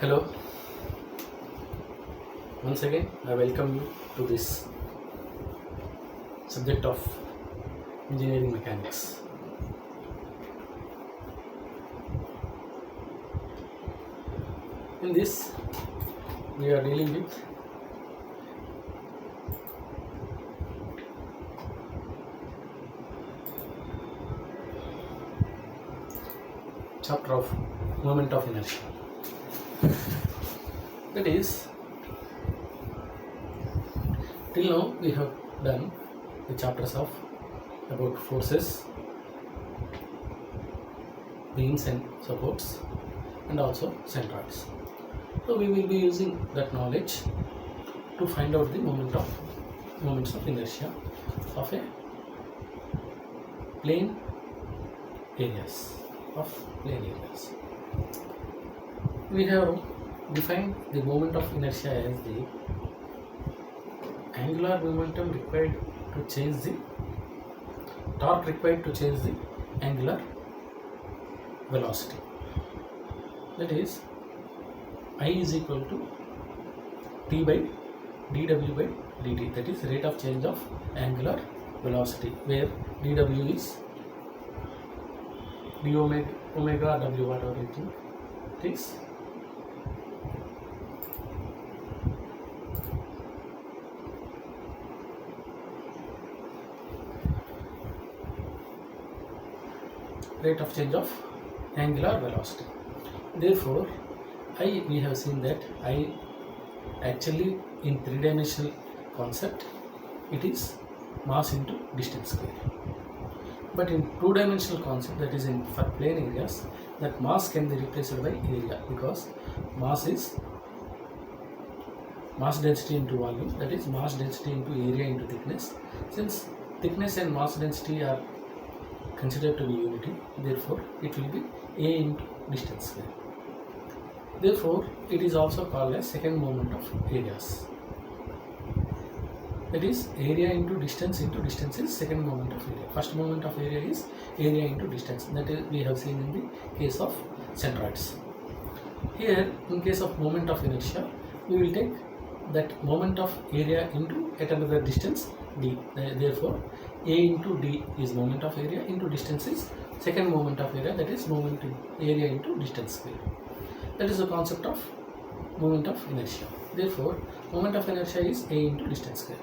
Hello, once again I welcome you to this subject of engineering mechanics. In this, we are dealing with chapter of moment of inertia. That is, till now we have done the chapters of about forces, beams and supports, and also centroids. So we will be using that knowledge to find out the moments of inertia of a plane areas. We have defined the moment of inertia as the angular momentum required to change the torque required to change the angular velocity. That is, I is equal to T by dw by dt, that is rate of change of angular velocity, where dw is d omega w, whatever you think it is. Rate of change of angular velocity. Therefore, we have seen that I actually in three-dimensional concept it is mass into distance square. But in two-dimensional concept, that is in for plane areas, that mass can be replaced by area, because mass is mass density into volume, that is mass density into area into thickness. Since thickness and mass density are considered to be unity, therefore it will be A into distance square. Therefore, it is also called as second moment of areas. That is, area into distance is second moment of area. First moment of area is area into distance. That is, we have seen in the case of centroids. Here, in case of moment of inertia, we will take that moment of area into at another distance d. Therefore, A into d is moment of area into distance is second moment of area, that is moment area into distance square. That is the concept of moment of inertia. Therefore, moment of inertia is A into distance square.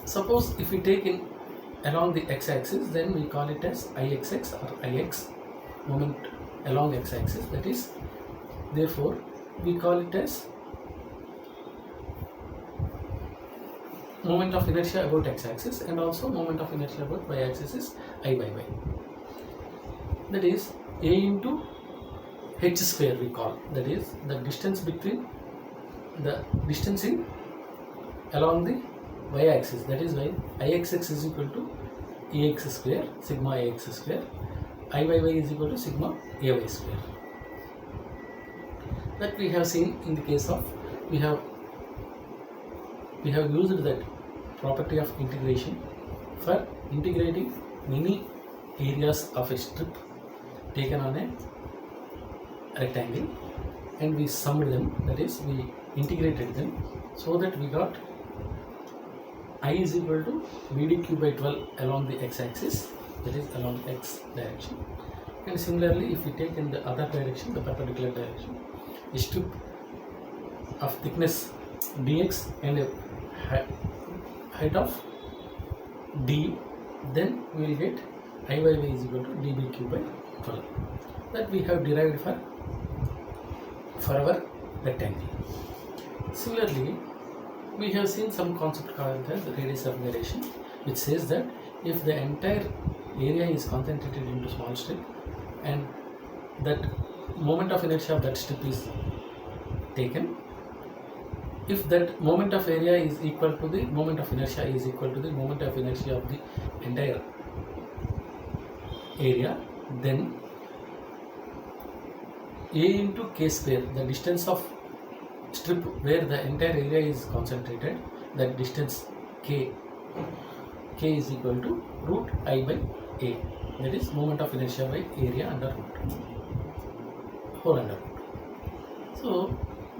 Suppose if we take in along the x-axis, then we call it as Ixx or Ix, moment along x-axis. That is, therefore, we call it as moment of inertia about x-axis, and also moment of inertia about y-axis is I by y. That is, A into h square we call, that is the distance between the distance in along the y-axis, that is why Ixx is equal to Ax square sigma Ax square, I by y is equal to sigma Ay square. That we have seen in the case of we have used that property of integration for integrating many areas of a strip taken on a rectangle, and we summed them, that is we integrated them, so that we got I is equal to VDQ by 12 along the x-axis, that is along x direction. And similarly, if we take in the other direction, the perpendicular direction, a strip of thickness dx and a height of d, then we will get I by y is equal to dbq by 12. That we have derived for our rectangle. Similarly, we have seen some concept called as radius of gyration, which says that if the entire area is concentrated into small strip and that moment of inertia of that strip is taken, if that moment of area is equal to the moment of inertia is equal to the moment of inertia of the entire area, then A into k square, the distance of strip where the entire area is concentrated, that distance k is equal to root I by A, that is moment of inertia by area under root, whole under root. So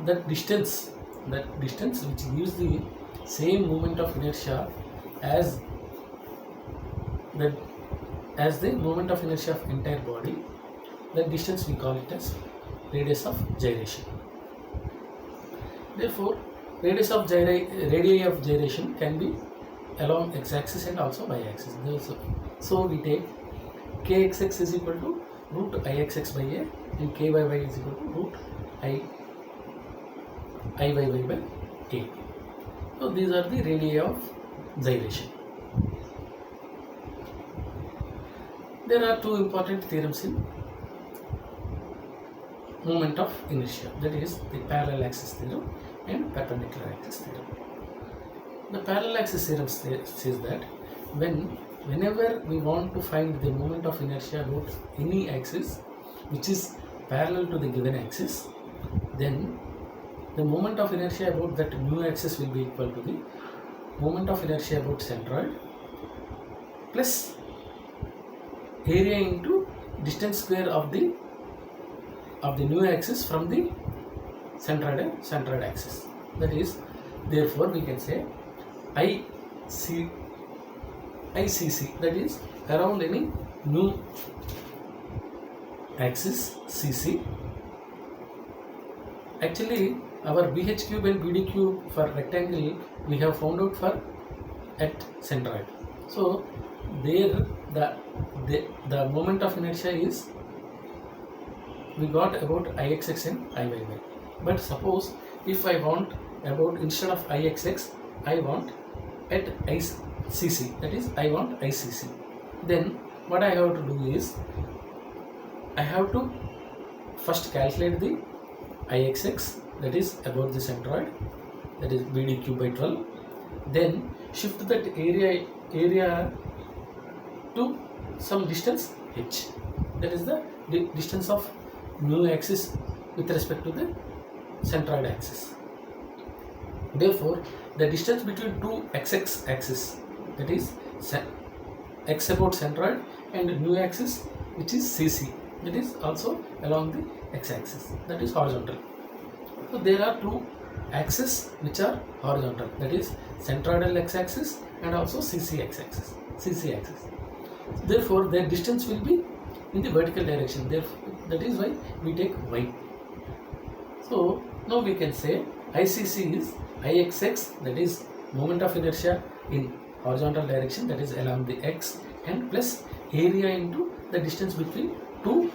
that distance which gives the same moment of inertia as the moment of inertia of entire body, that distance we call it as radius of gyration. Therefore, radii of gyration can be along x-axis and also y-axis. So we take kxx is equal to root ixx by a and kyy is equal to root iyy by a. So these are the radii of gyration. There are two important theorems in moment of inertia, that is the parallel axis theorem and perpendicular axis theorem. The parallel axis theorem says that whenever we want to find the moment of inertia about any axis which is parallel to the given axis, then the moment of inertia about that new axis will be equal to the moment of inertia about centroid plus area into distance square of the new axis from the centroid axis. That is, therefore we can say ICC, that is around any new axis CC. Actually our BH cube and BD cube for rectangle we have found out for at centroid. So there the moment of inertia is we got about Ixx and Iyy. But suppose if I want about instead of Ixx I want at ICC, that is I want ICC, then what I have to do is I have to first calculate the Ixx, that is about the centroid, that is BD cube by 12, then shift that area to some distance h, that is the distance of new axis with respect to the centroid axis. Therefore, the distance between two xx axis, that is x about centroid, and new axis which is CC, that is also along the x-axis, that is horizontal. So there are two axes which are horizontal, that is centroidal x-axis and also CC axis. Therefore, their distance will be in the vertical direction. Therefore, that is why we take y. So now we can say ICC is Ixx, that is moment of inertia in horizontal direction, that is along the x, and plus area into the distance between two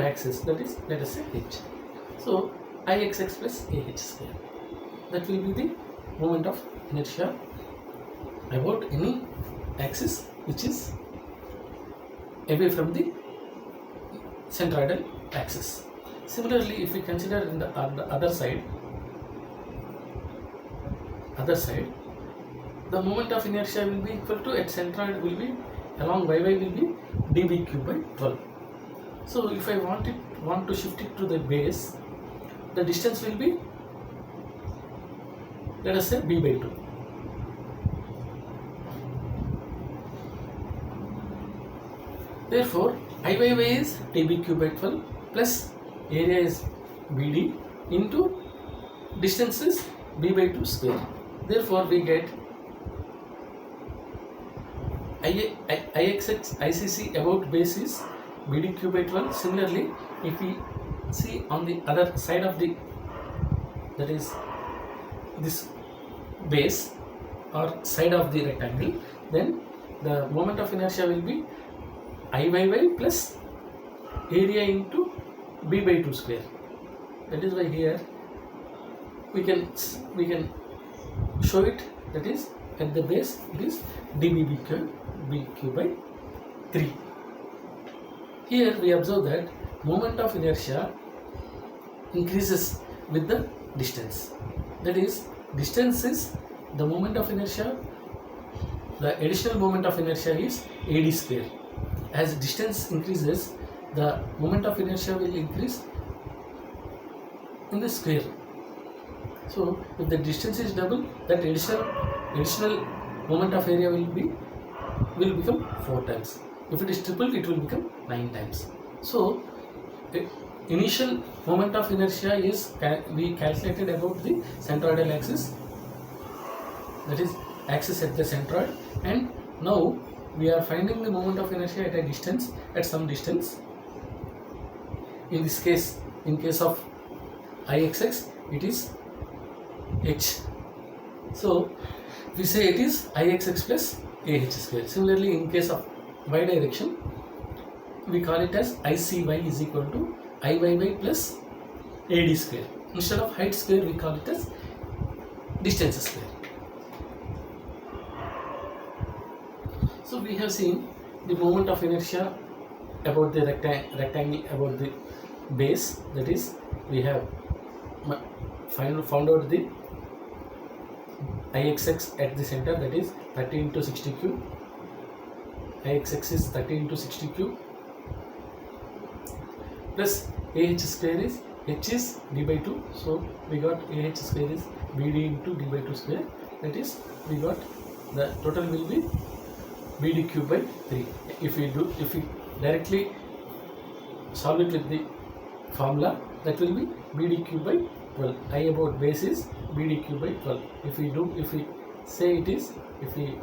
axes, that is let us say h. So Ixx plus ah square, that will be the moment of inertia about any axis which is away from the centroidal axis. Similarly, if we consider in the other side, the moment of inertia will be equal to at centroid will be along yy will be dB cube by 12. So if I want to shift it to the base, the distance will be, let us say, b by 2. Therefore, Iyy is dB cube by 12 plus area is BD into distance is b by 2 square. Therefore, we get Ixx ICC about base is BD cube by 12. Similarly, if we see on the other side of the, that is this base or side of the rectangle, then the moment of inertia will be Iyy plus area into b by 2 square. That is why here we can show it, that is at the base it is dB cube by 3. Here we observe that moment of inertia increases with the distance. That is, distance is the moment of inertia, the additional moment of inertia is AD square. As distance increases, the moment of inertia will increase in the square. So if the distance is double, that additional moment of area will become 4 times. If it is triple, it will become 9 times. So initial moment of inertia is we calculated about the centroidal axis, that is axis at the centroid, and now we are finding the moment of inertia at a distance, at some distance. In this case, in case of Ixx, it is h. So we say it is Ixx plus ah square. Similarly, in case of y direction, we call it as Icy is equal to Iyy plus ad square. Instead of height square, we call it as distance square. So we have seen the moment of inertia about the rectangle, about the base, that is we have found out the Ixx at the center, that is 30 into 60 cube. Ixx is 30 into 60 cube plus ah square is h is d by 2, so we got ah square is bd into d by 2 square, that is we got the total will be bd cube by 3. If we directly solve it with the formula, that will be bd cube by 12. I about base is bd cube by 12. If we say it is, if we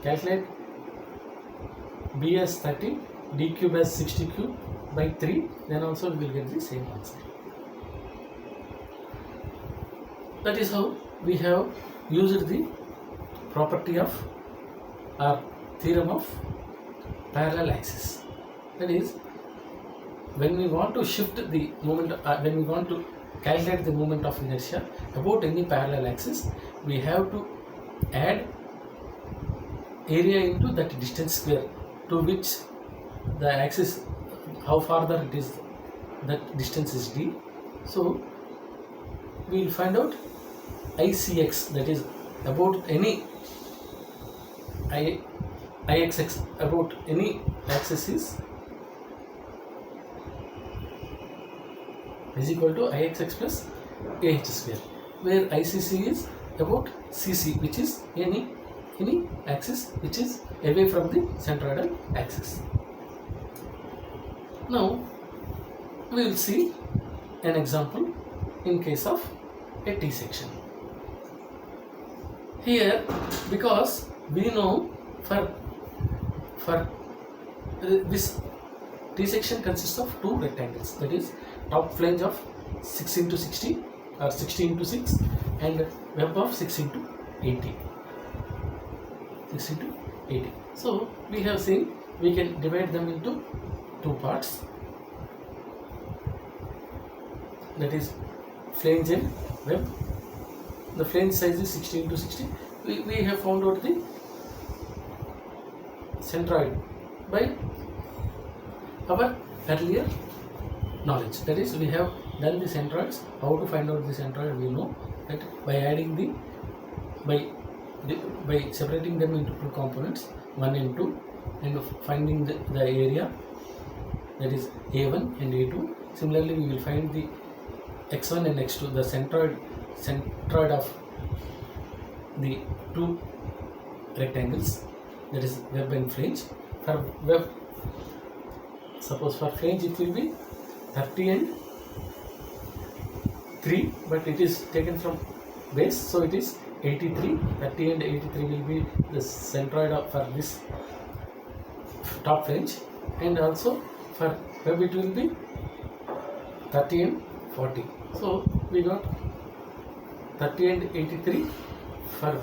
calculate b as 30, d cube as 60 cube by 3, then also we will get the same answer. That is how we have used the property of our theorem of parallel axis. That is, when we want to shift the moment, when we want to calculate the moment of inertia about any parallel axis, we have to add area into that distance square to which the axis, how farther it is, that distance is d. So we will find out Icx, that is about any Ixx about any axis is equal to Ixx plus ah square, where Icc is about Cc, which is any axis which is away from the centroidal axis. Now we will see an example in case of a T section. Here, because we know for this T section consists of two rectangles, that is top flange of 6 into 60 or 60 into 6 and web of 6 into 80. 6 into 80. So we have seen we can divide them into two parts, that is flange and web. The flange size is 60 into 60. We have found out the centroid by our earlier knowledge. That is, we have done the centroids. How to find out the centroid? We know that by adding by separating them into two components, 1 and 2, and finding the area, that is A1 and A2. Similarly, we will find the x1 and x2, the centroid of the two rectangles, that is web and flange. For web, suppose for flange it will be 30 and 3, but it is taken from base, so it is 83. 30 and 83 will be the centroid for this top flange, and also for web it will be 30 and 40. So we got 30 and 83 for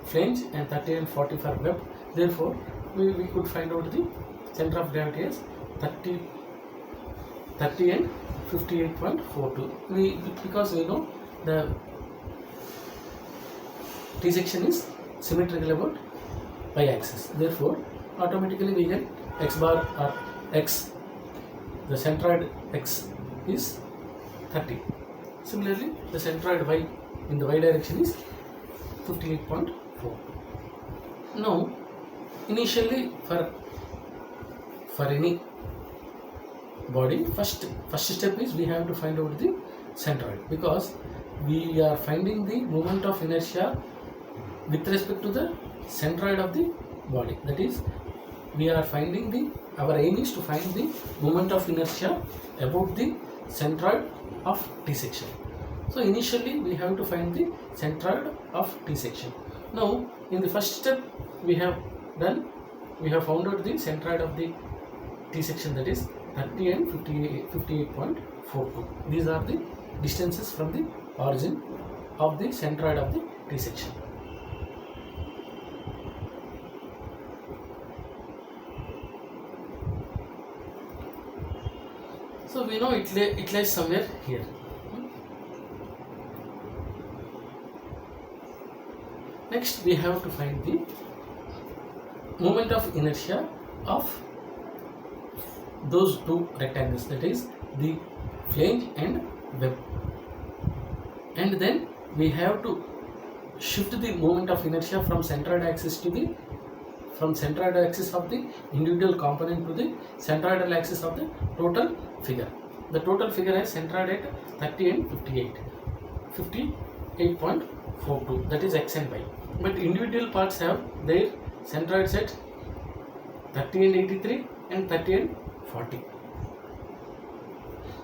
flange and 30 and 40 for web. Therefore, we could find out the center of gravity as 30 and 58.42. Because we know the T section is symmetrical about y-axis. Therefore, automatically we get x bar or x, the centroid x is 30. Similarly, the centroid y in the y direction is 58.4. Now, initially for any body, first step is we have to find out the centroid, because we are finding the moment of inertia with respect to the centroid of the body. That is, we are finding the, our aim is to find the moment of inertia about the centroid of T section. So initially we have to find the centroid of T section. Now in the first step we have done, we have found out the centroid of the T section, that is 30 and 58.42. These are the distances from the origin of the centroid of the T section. So we know it lies somewhere here. Next we have to find the moment of inertia of those two rectangles, that is the flange and web, and then we have to shift the moment of inertia from centroid axis to the, from centroid axis of the individual component to the centroidal axis of the total figure. The total figure has centroid at 30 and 58.42, that is x and y, but individual parts have their centroids at 30 and 83 and 30 and 40.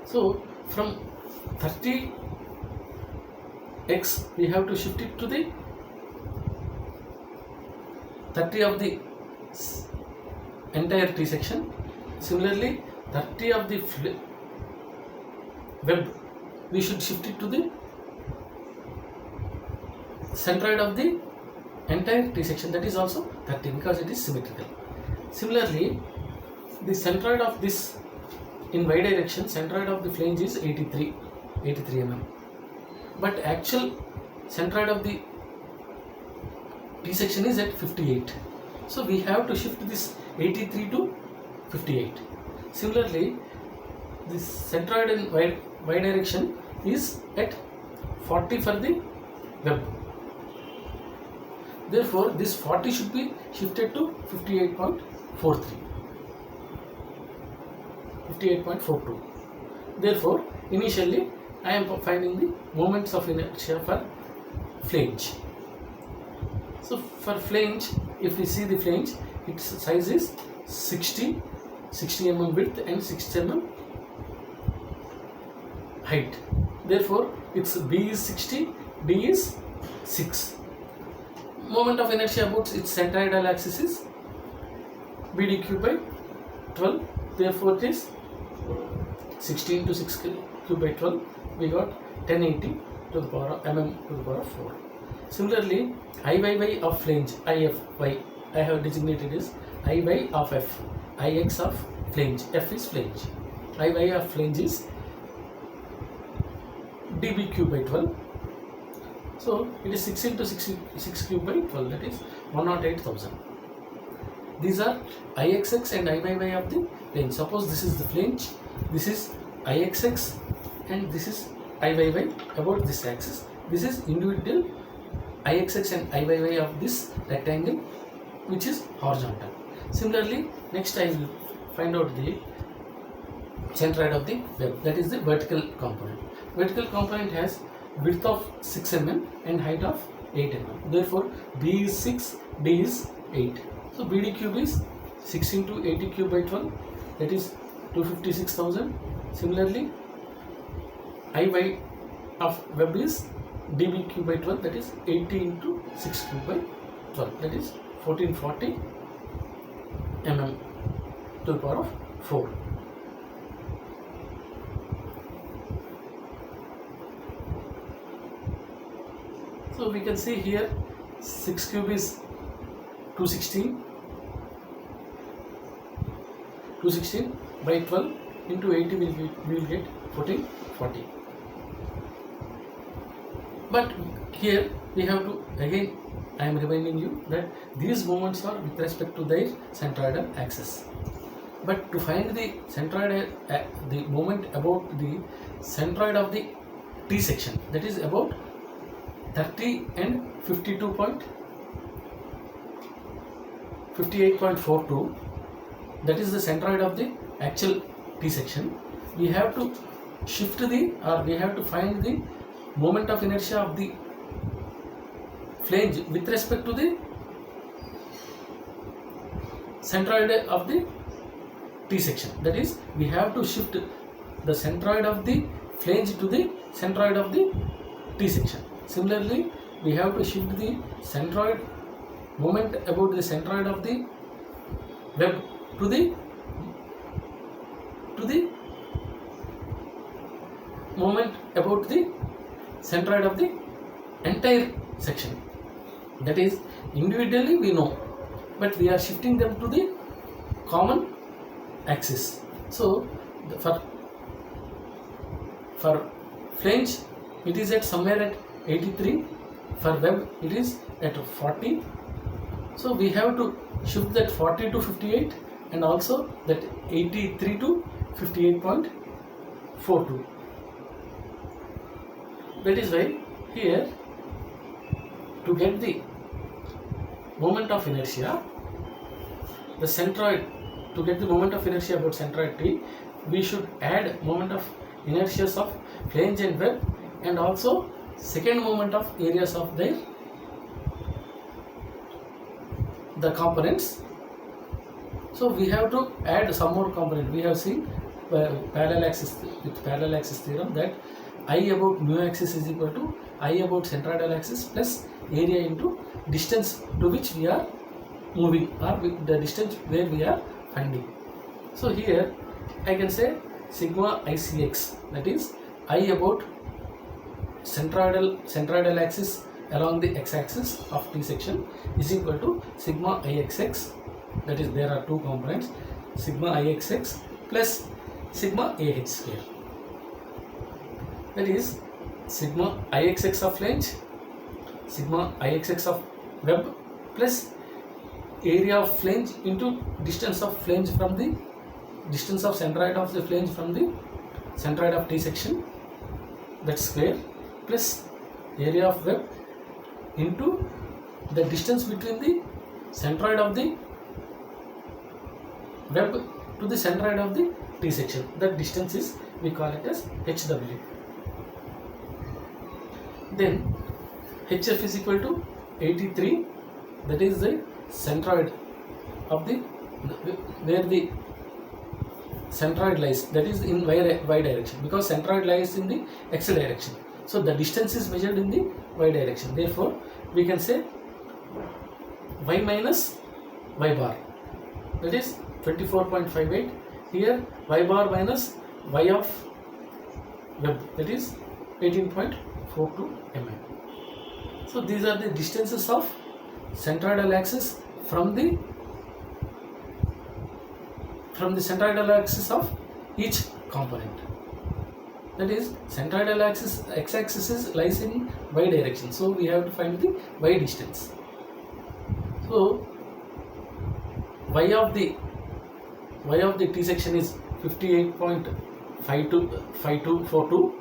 So from 30x we have to shift it to the 30 of the entire T section. Similarly 30 of the web we should shift it to the centroid of the entire T section, that is also 30 because it is symmetrical. Similarly the centroid of this in y direction, centroid of the flange is 83 mm, but actual centroid of the T section is at 58. So we have to shift this 83 to 58. Similarly this centroid in y direction is at 40 for the web. Therefore this 40 should be shifted to 58.42. Therefore initially I am finding the moments of inertia for flange. So for flange, if we see the flange, its size is 60 mm width and 60 mm height. Therefore its B is 60, D is 6. Moment of inertia about its centroidal axis is BD cube by 12. Therefore it is 16 to 6 cube by 12. We got 1080 to the power of mm to the power of 4. Similarly, Iyy of flange, Ify, I have designated as Iy of f, Ix of flange, f is flange. Iy of flange is dB cube by 12. So it is 6 into 6 cube by 12, that is 108,000. These are Ixx and Iyy of the flange. Suppose this is the flange, this is Ixx and this is Iyy about this axis. This is individual Ixx and Iyy of this rectangle which is horizontal. Similarly, next I will find out the centroid of the web, that is the vertical component. Vertical component has width of 6 mm and height of 8 mm. Therefore B is 6, D is 8. So BD cube is 6 into 80 cube by 12, that is 256,000. Similarly Iy of web is dB cube by 12, that is 80 into 6 cube by 12, that is 1440 mm to the power of 4. So we can see here 6 cube is 216 by 12 into 80 we will get 1440. But here we have to, again I am reminding you that these moments are with respect to their centroidal axis. But to find the centroid, the moment about the centroid of the T section, that is about 30 and 58.42, that is the centroid of the actual T section. We have to shift the, or we have to find the moment of inertia of the flange with respect to the centroid of the T section. That is, we have to shift the centroid of the flange to the centroid of the T section. Similarly, we have to shift the centroid moment about the centroid of the web to the moment about the centroid of the entire section. That is, individually we know, but we are shifting them to the common axis. So for flange it is at somewhere at 83, for web it is at 40. So we have to shift that 40 to 58 and also that 83 to 58.42. That is why here, to get the moment of inertia, the centroid, to get the moment of inertia about centroid T, we should add moment of inertia of flange and web and also second moment of areas of the components. So we have to add some more component. We have seen parallel axis theorem that I about mu axis is equal to I about centroidal axis plus area into distance to which we are moving, or the distance where we are finding. So here I can say sigma ICX, that is I about centroidal axis along the x-axis of T section is equal to sigma IXX, that is there are two components, sigma IXX plus sigma AH square. That is sigma IXX of flange, sigma IXX of web plus area of flange into distance of flange from the distance of centroid of the flange from the centroid of T section, that square, plus area of web into the distance between the centroid of the web to the centroid of the T section. That distance is, we call it as HW. Then HF is equal to 83, that is the centroid of the where the centroid lies, that is in y direction, because centroid lies in the x direction. So the distance is measured in the y direction. Therefore, we can say y minus y bar, that is 24.58. Here y bar minus y of web, that is 18.42 mm. So these are the distances of centroidal axis from the centroidal axis of each component. That is, centroidal axis, x-axis lies in y direction, so we have to find the y distance. So y of the T section is 58.5242.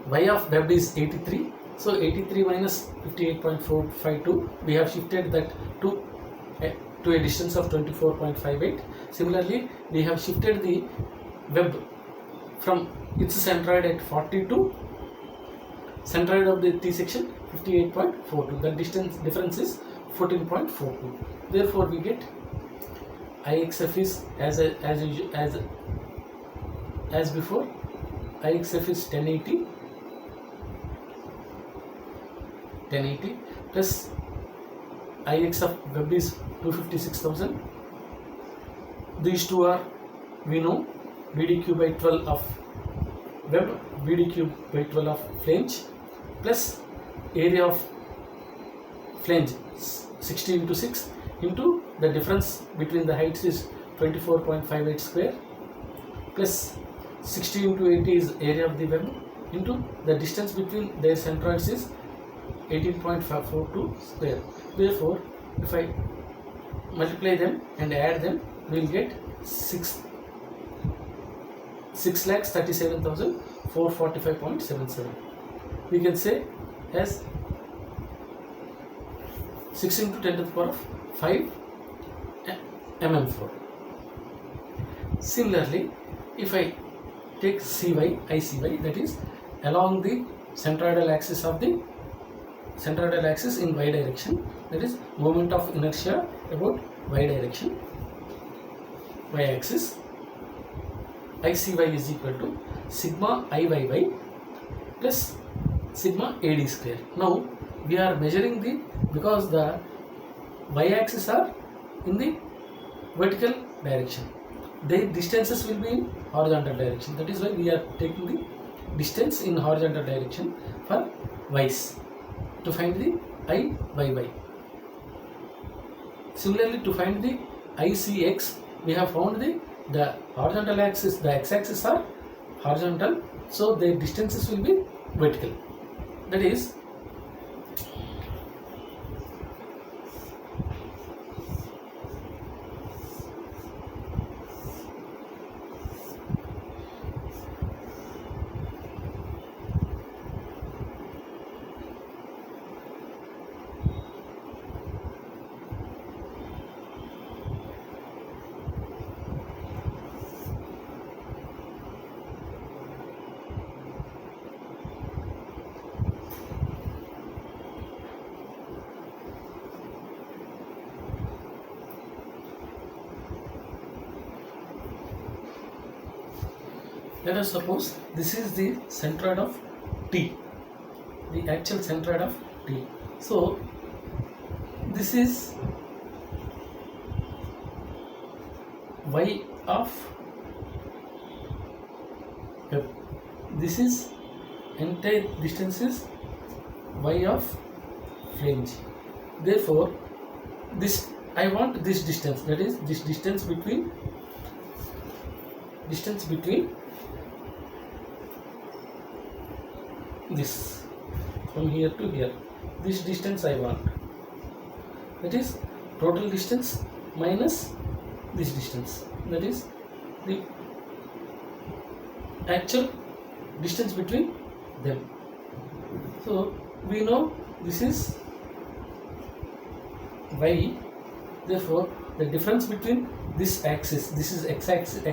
Y of web is 83. So 83 minus 58.452, we have shifted that to a distance of 24.58. Similarly, we have shifted the web from its centroid at 40 to centroid of the T section 58.42. The difference is 14.42. Therefore, we get IXF is as before. IXF is 1080 plus IX of web is 256,000. These two are, we know, BDQ by 12 of web, BDQ by 12 of flange, plus area of flange 60 into 6 into the difference between the heights is 24.58 square, plus 60 into 80 is area of the web into the distance between their centroids is 18.542 square. Therefore, if I multiply them and add them, we will get 6,37,445.77. We can say as 6 into 10 to the power of 5 mm4. Similarly, if I take CY, ICY, that is along the centroidal axis of the centroidal axis in y direction, that is moment of inertia about y direction, y axis, ICY is equal to sigma IYY plus sigma AD square. Now we are measuring because the y axis are in the vertical direction, their distances will be in horizontal direction. That is why we are taking the distance in horizontal direction for y's to find the IYY. Similarly, to find the ICX, we have found the horizontal axis, the x-axis are horizontal, so their distances will be vertical. That is, let us suppose this is the centroid of T, the actual centroid of T. So this is y of web. This is entire distance is y of flange. Therefore, this I want this distance, that is this distance between this from here to here. This distance I want. That is total distance minus this distance. That is the actual distance between them. So we know this is y. Therefore, the difference between this axis, this is x-axis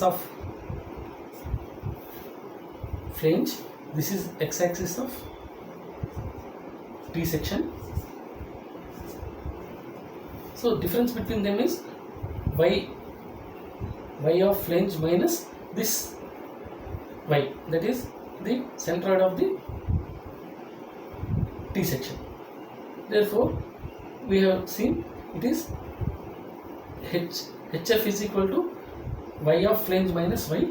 of flange, this is x-axis of T section. So difference between them is y of flange minus this y, that is the centroid of the T section. Therefore, we have seen it is HF is equal to y of flange minus y.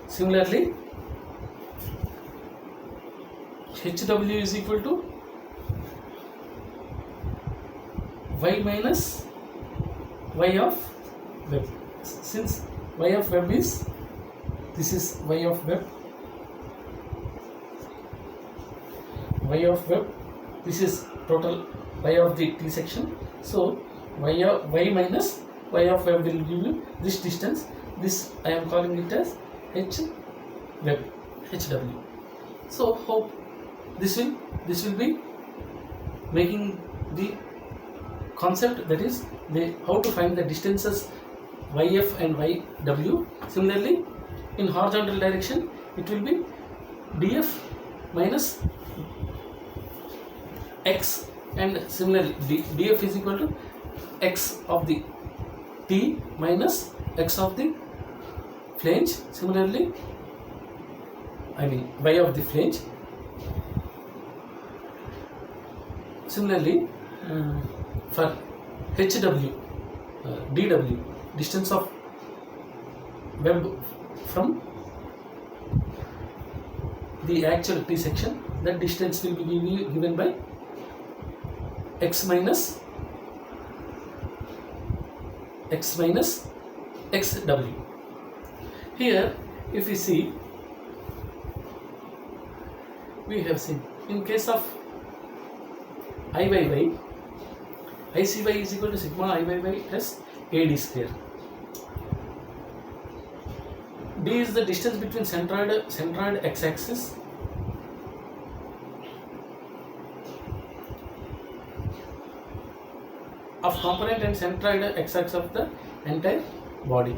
Similarly, HW is equal to y minus y of web. Since y of web is, this is y of web, this is total y of the T section. So y minus y of web will give you this distance. This I am calling it as H web, HW. So hope this will be making the concept, that is how to find the distances yf and yw. Similarly, in horizontal direction it will be df minus x, and similarly df is equal to x of the T minus x of the flange. Similarly, I mean y of the flange. Similarly, for HW, DW, distance of web from the actual T section, that distance will be given by x minus xw. Here, if we see, we have seen in case of IYY, ICY is equal to sigma IYY plus AD square. D is the distance between centroid x-axis of component and centroid x-axis of the entire body.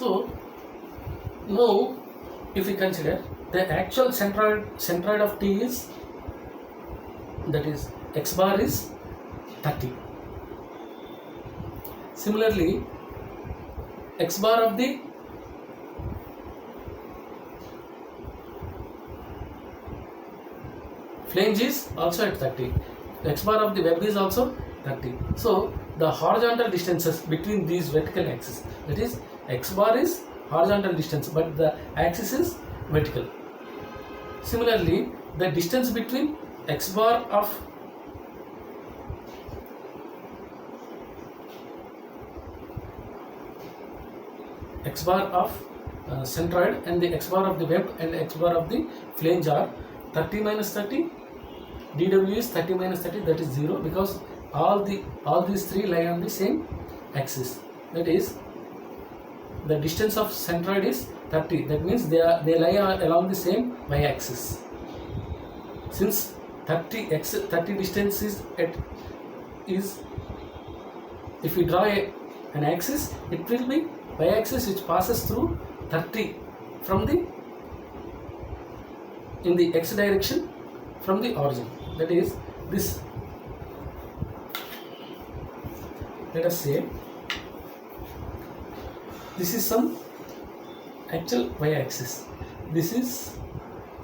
So now if we consider the actual centroid of T is, that is x bar is 30. Similarly, x bar of the flange is also at 30. X bar of the web is also 30. So the horizontal distances between these vertical axes, that is x bar is horizontal distance but the axis is vertical. Similarly, the distance between x bar of centroid and the x bar of the web and x bar of the flange are 30 minus 30. dw is 30 minus 30, that is 0, because all these three lie on the same axis. That is, the distance of centroid is 30. That means they lie along the same y-axis. Since 30 distance is if we draw an axis, it will be y-axis which passes through 30 from in the x direction from the origin. That is this. Let us say this is some actual y-axis. This is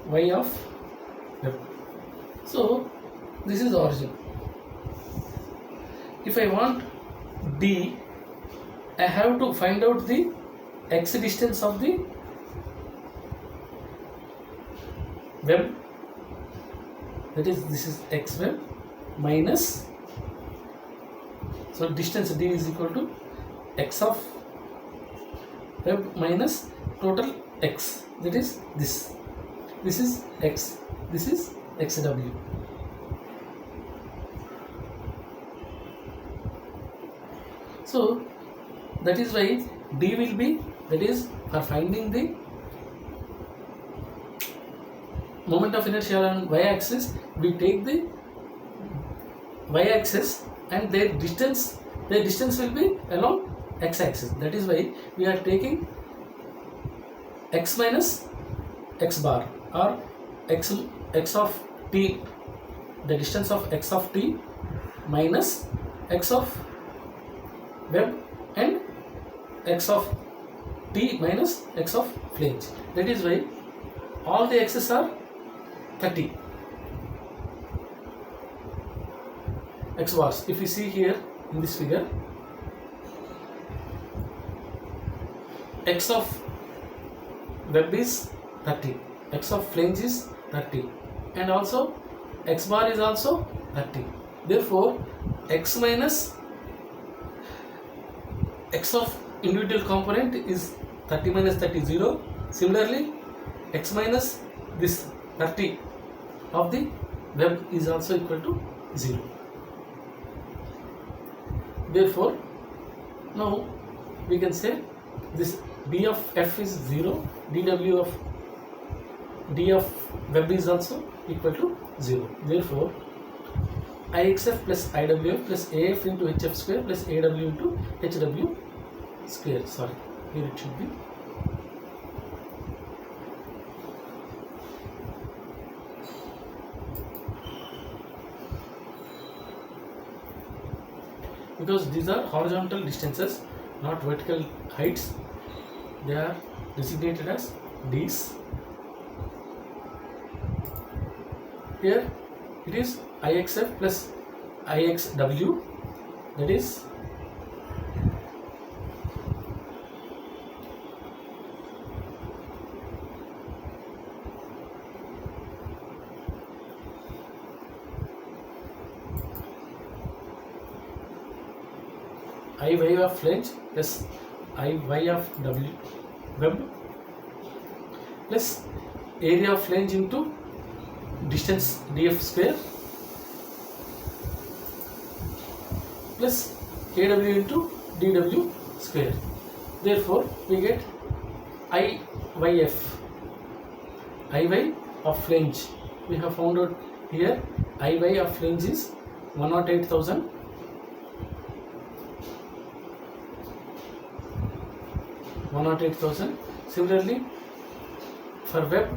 y of web. So this is origin. If I want D, I have to find out the x distance of the web. That is, this is x web minus, so distance D is equal to x of web minus total x, that is this. This is x, this is xw. So that is why D will be, that is, for finding the moment of inertia on y-axis, we take the y-axis and their distance will be along x-axis. That is why we are taking x minus x bar, or x of t, the distance of x of t minus x of web and x of t minus x of flange. That is why all the x's are 30 x bars. If you see here in this figure, x of web is 30, x of flange is 30, and also x bar is also 30. Therefore, x minus x of individual component is 30 minus 30, 0. Similarly, x minus this 30 of the web is also equal to 0. Therefore, now we can say this d of f is 0, dw of d of web is also equal to 0. Therefore, ixf plus iwf plus af into hf square plus aw into hw square. Sorry, here it should be. Because these are horizontal distances, not vertical heights, they are designated as D's. Here it is ixf plus ixw, that is iy of flange plus iy of web plus area of flange into distance df square plus aw into dw square. Therefore, we get iyf, iy of flange. We have found out here iy of flange is 108,000 108,000. Similarly, for web,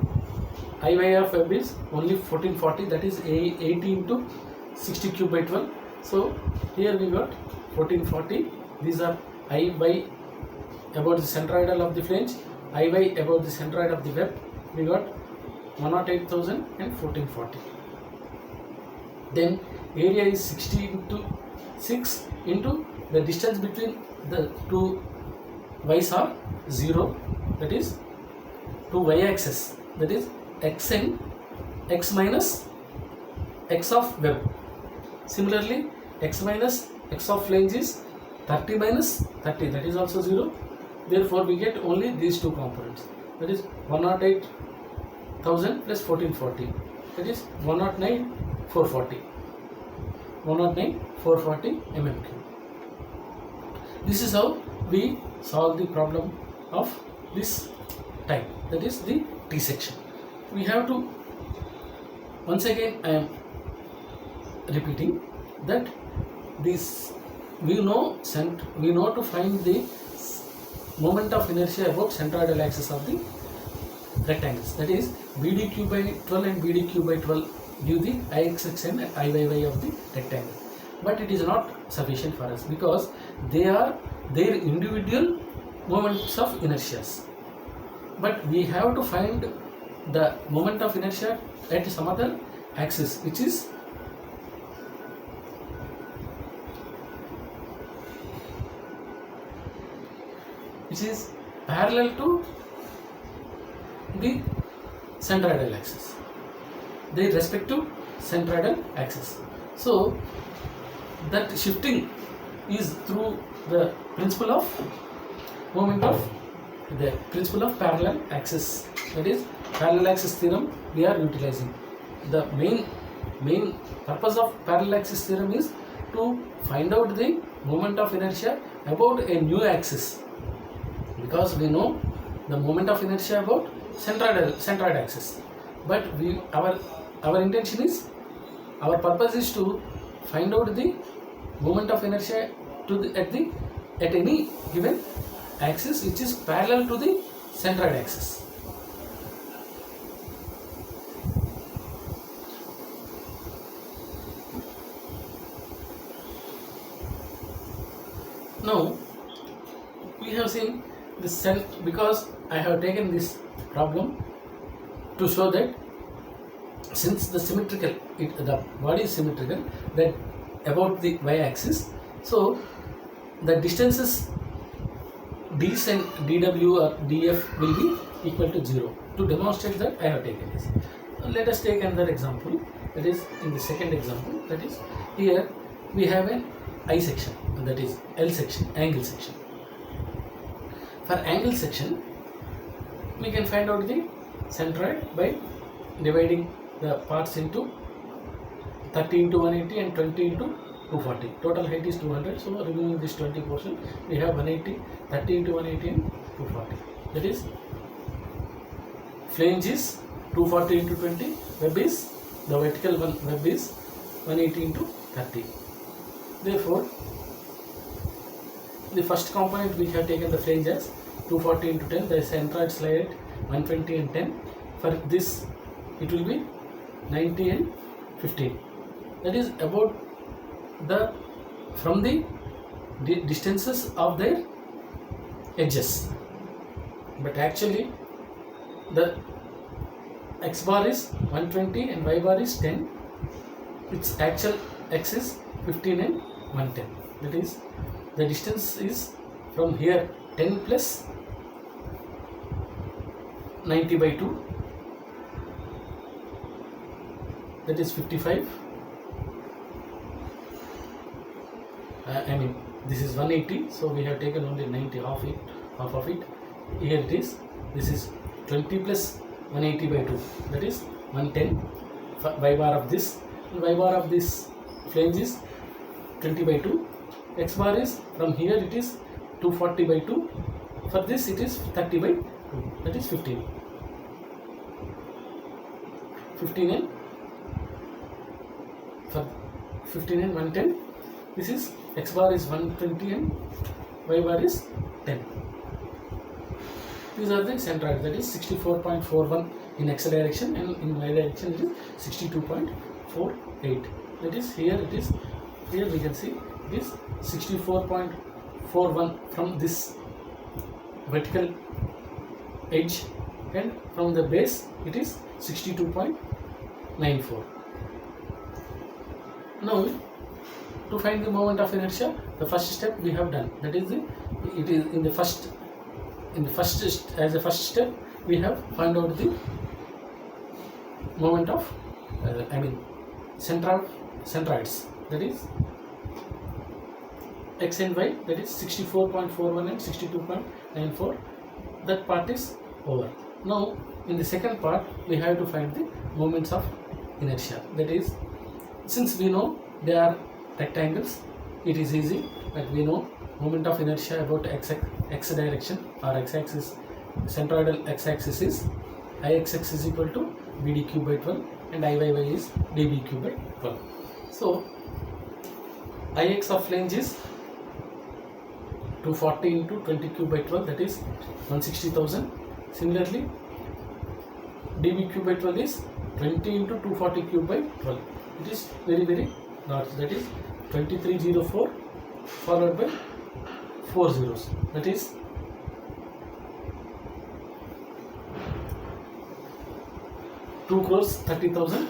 IY of web is only 1440, that is 80 into 60 cube by 12. So here we got 1440. These are IY about the centroidal of the flange, IY about the centroid of the web. We got 108,000 and 1440. Then area is 60 into 6 into the distance between the two y's are 0, that is to y-axis, that is xn, x minus x of web. Similarly, x minus x of flange is 30 minus 30, that is also 0. Therefore, we get only these two components, that is 108,000 plus 1440, that is 109,440. 109,440 mm cube. This is how we solve the problem of this type, that is the T section. We have to, once again I am repeating that this we know to find the moment of inertia about centroidal axis of the rectangles, that is BD cube by 12 and BD cube by 12 give the IXX and IYY of the rectangle. But it is not sufficient for us because they are their individual moments of inertias. But we have to find the moment of inertia at some other axis which is parallel to the centroidal axis, their respective centroidal axis. So that shifting is through the principle of moment of the principle of parallel axis, that is parallel axis theorem we are utilizing. The main purpose of parallel axis theorem is to find out the moment of inertia about a new axis, because we know the moment of inertia about centroid axis, but our intention is, our purpose is to find out the moment of inertia at any given axis which is parallel to the centroid axis. Now we have seen this because I have taken this problem to show that since the body is symmetrical, that about the y-axis, so the distances d's and dw or df will be equal to 0. To demonstrate that, I have taken this. Let us take another example, that is in the second example, that is here we have an I section, that is L section, angle section. For angle section, we can find out the centroid by dividing the parts into 30 into 180 and 20 into 240. Total height is 200, so removing this 20 portion, we have 180, 30 into 180 and 240. That is, flange is 240 into 20, web is, the vertical one web is 180 into 30. Therefore, the first component we have taken the flange as 240 into 10, the centroid slide at 120 and 10. For this, it will be 90 and 15. That is about from the distances of their edges. But actually, the x bar is 120 and y bar is 10. Its actual x is 15 and 110. That is, the distance is from here 10 plus 90 by 2, that is 55. I mean, this is 180, so we have taken only 90, half of it. Here it is, this is 20 plus 180 by 2, that is 110. Y bar of this, and y bar of this flange is 20 by 2. X bar is, from here it is 240 by 2. For this it is 30 by 2, that is 15. 15 and for 15 and 110. This is x bar is 120 and y bar is 10. These are the centroid, that is 64.41 in x direction, and in y direction it is 62.48. That is here it is, here we can see it is 64.41 from this vertical edge, and from the base it is 62.94. Now to find the moment of inertia, the first step we have done, that is as a first step we have found out the moment of centroids, that is x and y, that is 64.41 and 62.94. that part is over. Now in the second part we have to find the moments of inertia, that is, since we know they are rectangles, it is easy that we know moment of inertia about x direction or x-axis, centroidal x-axis is Ixx is equal to bdq by 12 and Iyy is dbq by 12. So Ix of flange is 240 into 20 cube by 12, that is 160,000. Similarly, dbq by 12 is 20 into 240 cube by 12. It is very large, that is 2304 followed by 4 zeros, that is 2 crores 30,000,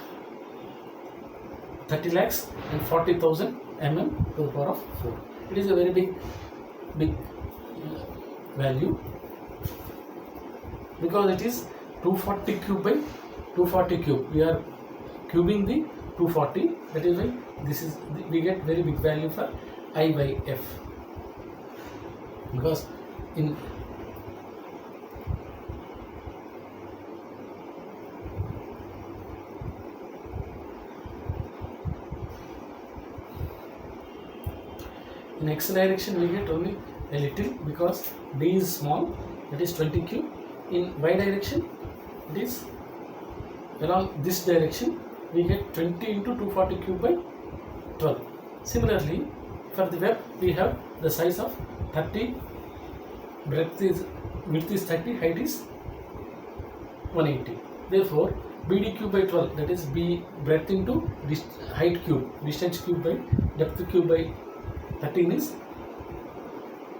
30 lakhs and 40,000 mm to the power of 4. It is a very big value because it is 240 cube by 240 cube. We are cubing the 240, that is why we get very big value for I by f, because in x direction we get only a little because d is small, that is 20 cube. In y direction it is along this direction we get 20 into 240 cube by 12. Similarly, for the web we have the size of 30, width is 30, height is 180. Therefore bdq by 12, that is b breadth into height cube, distance cube by depth cube by 13 is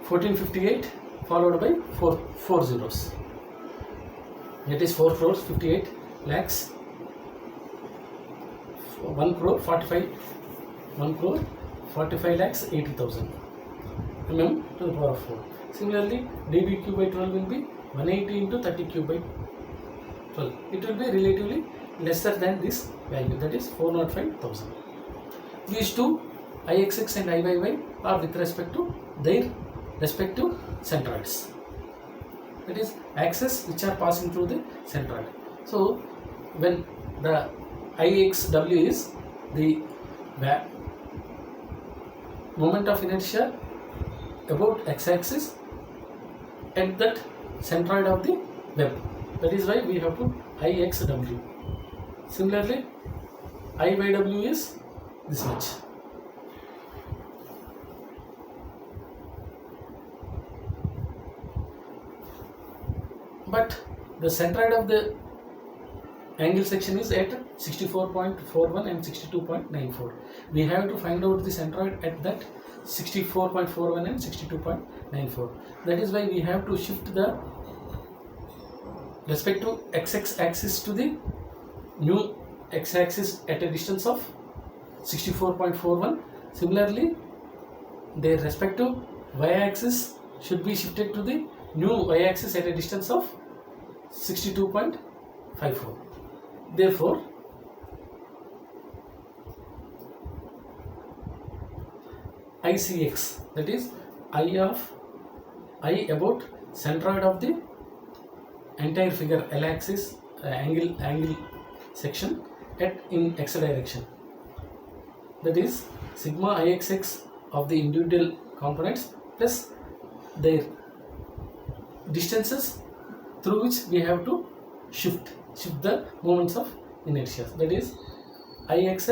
1458 followed by 4 zeros. That is 4 crores 58 lakhs, 1 crore 45 lakhs 80,000 mm to the power of 4. Similarly, dbq by 12 will be 180 into 30 cube by 12. It will be relatively lesser than this value, that is 405,000. These two Ixx and Iyy are with respect to their respective centroids, that is axes which are passing through the centroid. So when the Ixw is the moment of inertia about x-axis at that centroid of the web, that is why we have to Ixw. Similarly, Iyw is this much. But the centroid of the angle section is at 64.41 and 62.94. We have to find out the centroid at that 64.41 and 62.94. That is why we have to shift the respective x-axis to the new x-axis at a distance of 64.41. Similarly, their respective y-axis should be shifted to the new y-axis at a distance of 62.54. Therefore, ICX, that is I about centroid of the entire figure L axis angle section in x direction, that is sigma Ixx of the individual components plus their distances through which we have to shift the moments of inertia, that is Ix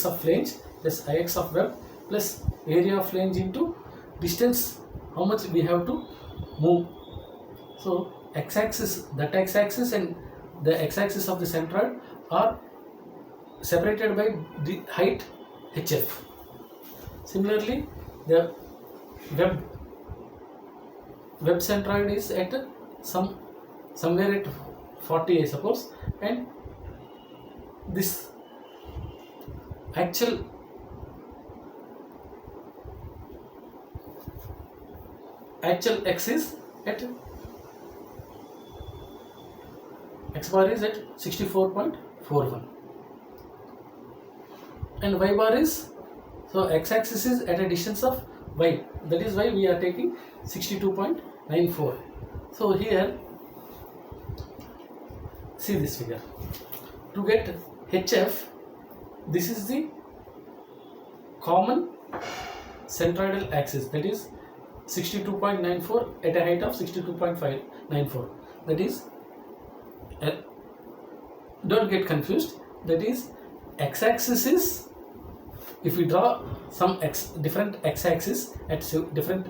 of flange plus Ix of web plus area of flange into distance how much we have to move So x-axis, that x-axis and the x-axis of the centroid are separated by the height hf. Similarly, the web centroid is at somewhere at 40, I suppose, and this actual x is at x bar is at 64.41 and y bar is, so x axis is at a distance of y, that is why we are taking 62.94. so here see this figure. To get hf, this is the common centroidal axis, that is 62.94 at a height of 62.594. That is, don't get confused, that is x-axis is, if we draw some different x-axis at different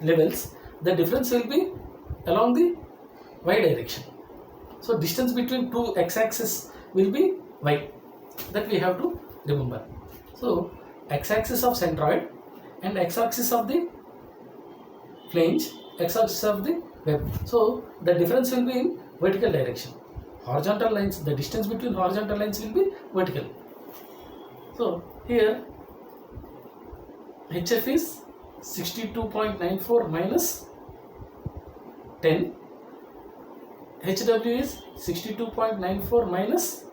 levels, the difference will be along the y direction. So distance between two x-axis will be y, that we have to remember. So x-axis of centroid and x-axis of the flange, x-axis of the web. So the difference will be in vertical direction. Horizontal lines, the distance between horizontal lines will be vertical. So here HF is 62.94 minus 10. HW is 62.94 minus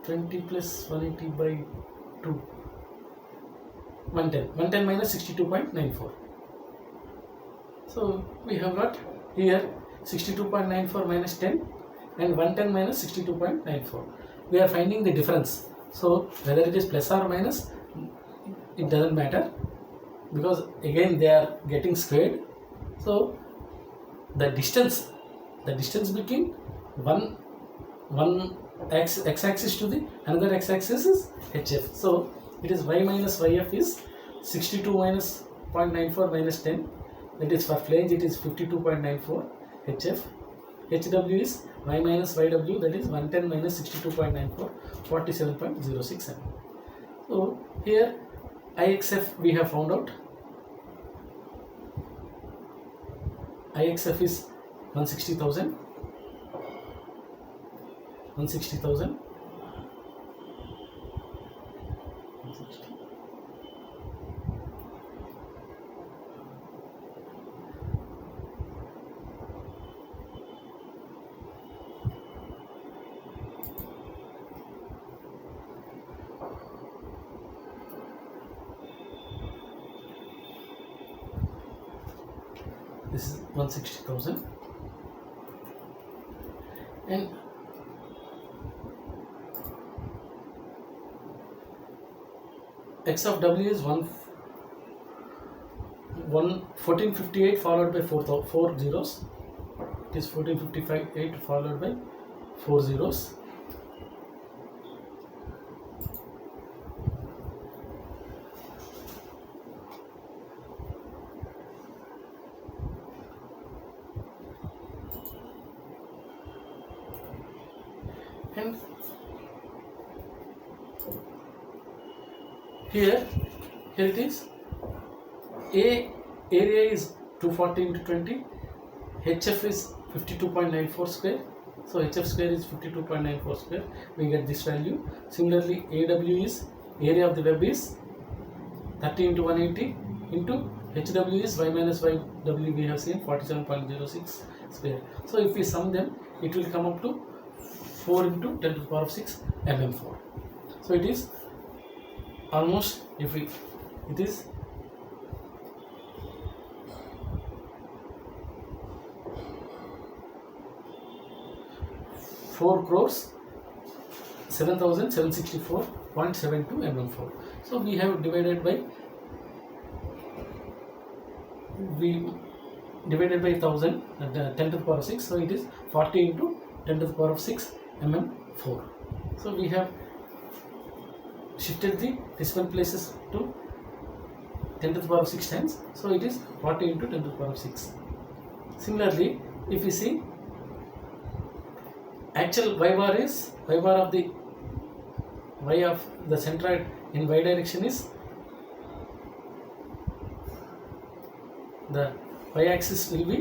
20 plus 180 by 2. 110. 110 minus 62.94. So we have got here 62.94 minus 10 and 110 minus 62.94. We are finding the difference. So whether it is plus or minus, it doesn't matter, because again they are getting squared. So the distance between one x-axis to the another x-axis is hf. So it is y minus yf is 62 minus 0.94 minus 10. That is for flange it is 52.94 hf. HW is y minus yw, that is 110 minus 62.94, 47.06 mm. So here IXF we have found out. IXF is 160,000. 160,000. 160. This is 160,000 and x of w is 1458 followed by 4 zeros. It is 1458 followed by 4 zeros. And here it is, A area is 240 into 20, HF is 52.94 square, so HF square is 52.94 square, we get this value. Similarly AW is, area of the web is 30 into 180 into HW is y minus yw, we have seen 47.06 square. So if we sum them, it will come up to 4 into 10 to the power of 6 mm4. So it is almost, if we, it is 4,07,764.72 mm4. So we have divided by 1000 and 10 to the power of 6. So it is 40 into 10 to the power of 6 mm4. So we have shifted the decimal places to 10 to the power of 6 times, so it is 40 into 10 to the power of 6. Similarly, if we see actual y bar of the y of the centroid in y direction is, the y axis will be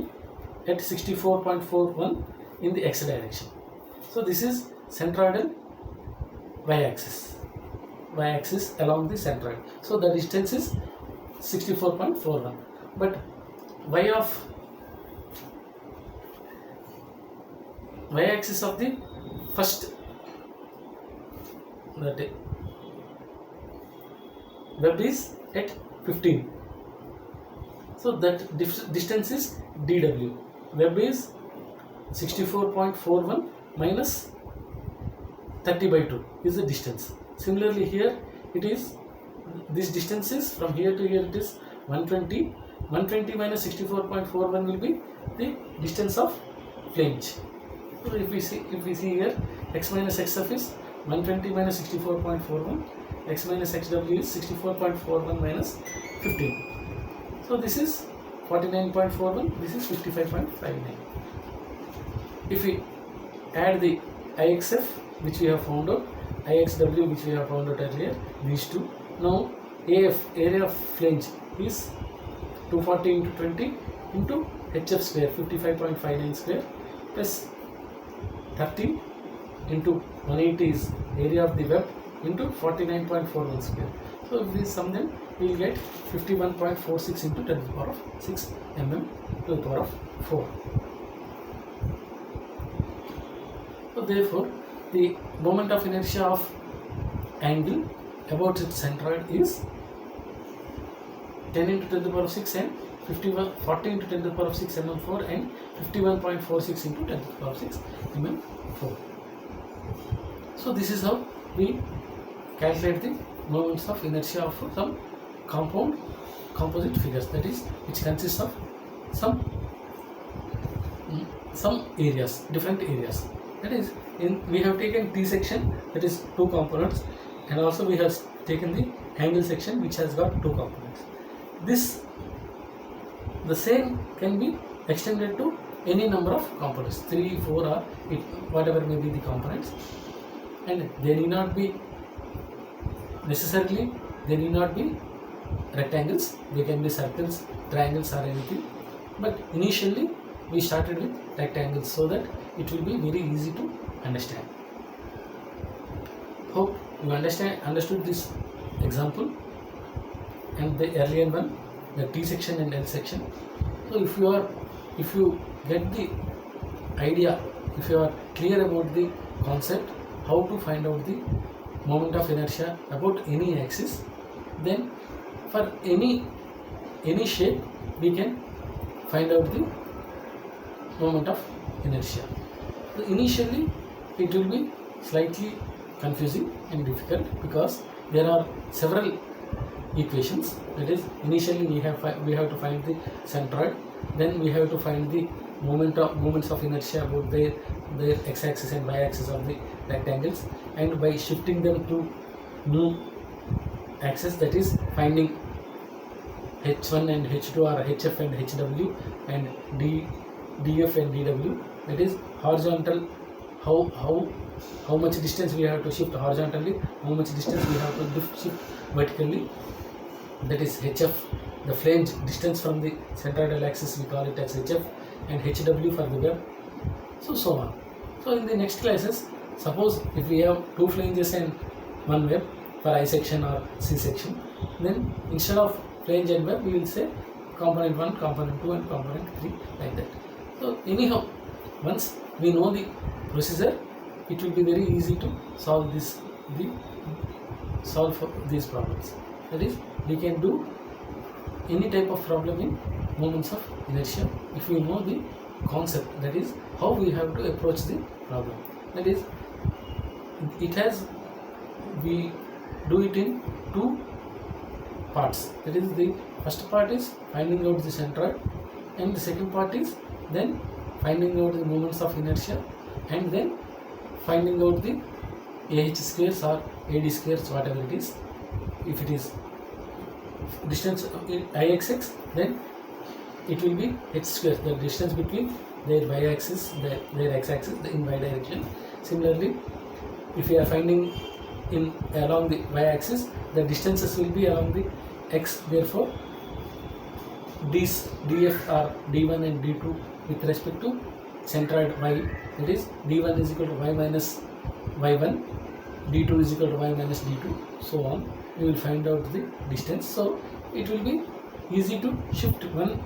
at 64.41 in the x direction. So this is centroidal y axis along the centroid. So the distance is 64.41, but y axis of the first web is at 15. So that distance is dw. Web is 64.41 minus 30/2 is the distance. Similarly here it is, this distance is from here to here, it is 120. 120 minus 64.41 will be the distance of flange. So if we see here, x minus xf is 120 minus 64.41, x minus xw is 64.41 minus 15. So this is 49.41, this is 55.59. If we add the IXF which we have found out, IXW which we have found out earlier, these two, now AF, area of flange, is 240 into 20 into HF square, 55.59 square, plus 30 into 180 is area of the web into 49.41 square. So if we sum them, we will get 51.46 into 10 to the power of 6 mm to the power of 4. So therefore, the moment of inertia of angle about its centroid is 10 into 10 to the power of 6 and 40 into 10 to the power of 6 mm4 and 51.46 into 10 to the power of 6 mm4. So this is how we calculate the moments of inertia of some composite figures, that is, which consists of some areas, different areas. That is, we have taken T section, that is 2 components, and also we have taken the angle section which has got 2 components. The same can be extended to any number of components, 3, 4 or whatever may be the components, and they need not be necessarily, they need not be rectangles, they can be circles, triangles or anything, but initially we started with rectangles so that it will be very easy to understand. Hope you understood this example and the earlier one, the T section and L section. So if you get the idea, if you are clear about the concept, how to find out the moment of inertia about any axis, then for any shape we can find out the moment of inertia. So initially it will be slightly confusing and difficult because there are several equations. That is, initially we have to find the centroid, then we have to find the moments of inertia about their x-axis and y-axis of the rectangles, and by shifting them to new axis, that is finding h1 and h2 or hf and hw and df and dw, that is horizontal, how much distance we have to shift horizontally, how much distance we have to shift vertically, that is hf, the flange distance from the centroidal axis, we call it as hf, and hw for the web, so on. So in the next classes, suppose if we have 2 flanges and 1 web for I section or C section, then instead of flange and web we will say component 1, component 2 and component 3, like that. So anyhow, once we know the procedure, it will be very easy to solve for these problems. That is, we can do any type of problem in moments of inertia if we know the concept, that is how we have to approach the problem. That is, we do it in 2 parts. That is, the first part is finding out the centroid, and the second part is then finding out the moments of inertia, and then finding out the AH squares or AD squares, whatever it is. If it is distance in ixx, then it will be h square, the distance between their y-axis, their x-axis in y direction. Similarly, if you are finding in along the y-axis, the distances will be along the x. Therefore, df are d1 and d2 with respect to centroid y. That is, d1 is equal to y minus y1, d2 is equal to y minus d2, so on. You will find out the distance. So it will be easy to shift one.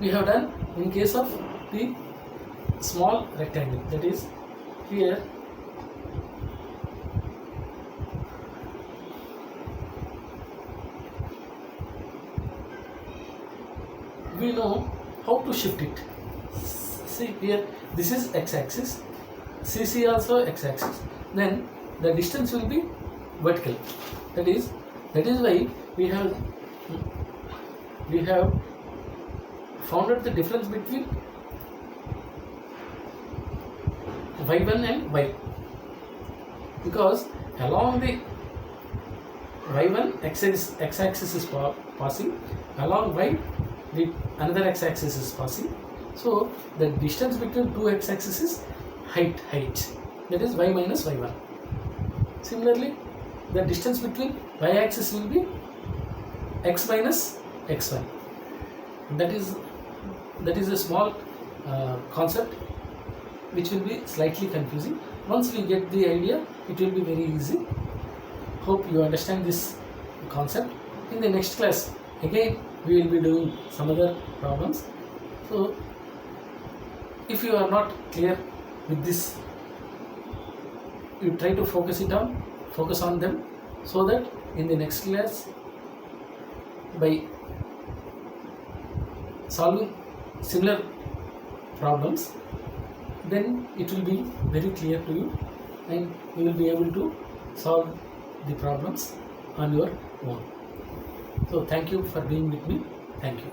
We have done in case of the small rectangle. That is, here we know how to shift it. See here, this is x-axis, CC also x-axis. Then the distance will be vertical. That is why we have found out the difference between y1 and y, because along the y1 x-axis is passing, along y the another x-axis is passing. So the distance between two x-axis is height. That is y minus y1. Similarly, the distance between y-axis will be x minus x1. That is a small concept which will be slightly confusing. Once we get the idea, it will be very easy. Hope you understand this concept. In the next class, again we will be doing some other problems. So if you are not clear with this, you try to focus on them, so that in the next class, by solving similar problems, then it will be very clear to you and you will be able to solve the problems on your own. So thank you for being with me. Thank you.